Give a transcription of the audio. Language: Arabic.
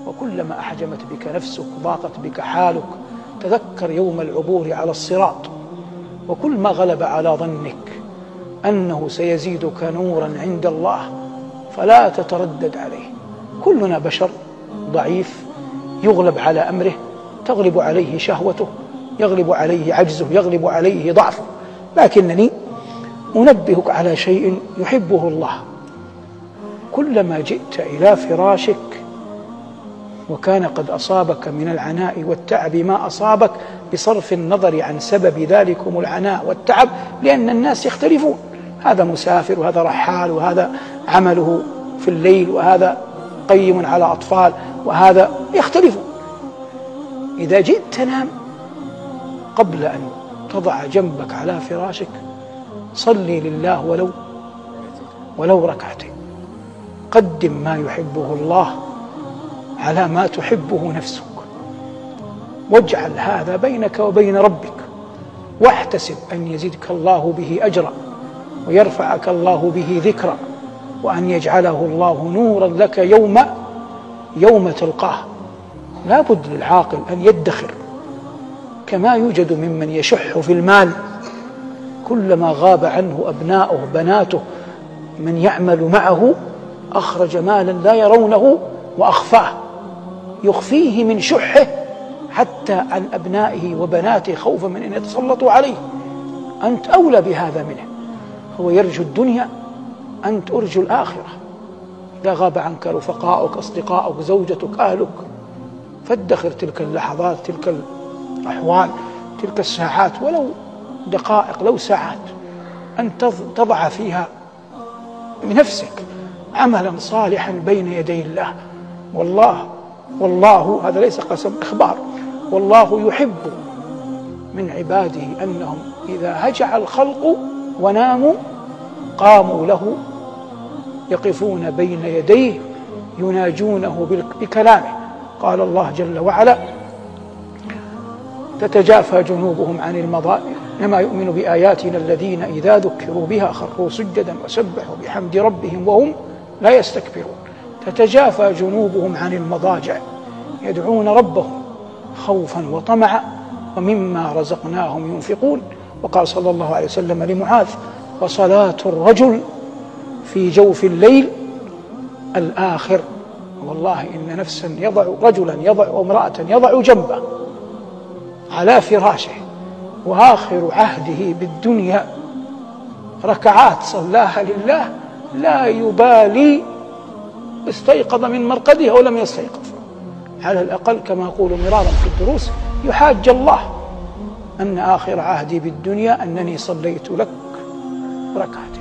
وكلما أحجمت بك نفسك ضاقت بك حالك تذكر يوم العبور على الصراط، وكل ما غلب على ظنك أنه سيزيدك نورا عند الله فلا تتردد عليه. كلنا بشر ضعيف يغلب على أمره، تغلب عليه شهوته، يغلب عليه عجزه، يغلب عليه ضعفه، لكنني أنبهك على شيء يحبه الله. كلما جئت إلى فراشك وكان قد أصابك من العناء والتعب ما أصابك، بصرف النظر عن سبب ذلكم العناء والتعب، لأن الناس يختلفون، هذا مسافر وهذا رحال وهذا عمله في الليل وهذا قيم على أطفال وهذا يختلفون. إذا جئت تنام قبل أن تضع جنبك على فراشك صلي لله ولو ركعتين، قدم ما يحبه الله على ما تحبه نفسك، واجعل هذا بينك وبين ربك، واحتسب أن يزيدك الله به أجرا ويرفعك الله به ذكرا، وأن يجعله الله نورا لك يوم تلقاه. لا بد للعاقل أن يدخر، كما يوجد ممن يشح في المال، كلما غاب عنه أبناؤه بناته من يعمل معه أخرج مالا لا يرونه وأخفاه، يخفيه من شحه حتى عن أبنائه وبناته خوفا من أن يتسلطوا عليه. أنت أولى بهذا منه، هو يرجو الدنيا، أنت أرجو الآخرة. إذا غاب عنك رفقاؤك أصدقاؤك زوجتك أهلك فادخر تلك اللحظات، تلك الأحوال، تلك الساعات، ولو دقائق لو ساعات، أن تضع فيها بنفسك عملا صالحا بين يدي الله. والله هذا ليس قسم إخبار، والله يحب من عباده أنهم إذا هجع الخلق وناموا قاموا له يقفون بين يديه يناجونه بكلامه. قال الله جل وعلا: تتجافى جنوبهم عن المضاجع إنما يؤمن بآياتنا الذين إذا ذكروا بها خروا سجدا وسبحوا بحمد ربهم وهم لا يستكبرون. تتجافى جنوبهم عن المضاجع يدعون ربهم خوفا وطمعا ومما رزقناهم ينفقون. وقال صلى الله عليه وسلم لمعاذ: وصلاة الرجل في جوف الليل الآخر. والله إن نفسا رجلا يضع وامرأة يضع جنبه على فراشه وآخر عهده بالدنيا ركعات صلاها لله لا يبالي استيقظ من مرقده أو لم يستيقظ، على الأقل كما أقول مرارا في الدروس يحاج الله أن آخر عهدي بالدنيا أنني صليت لك ركعتين.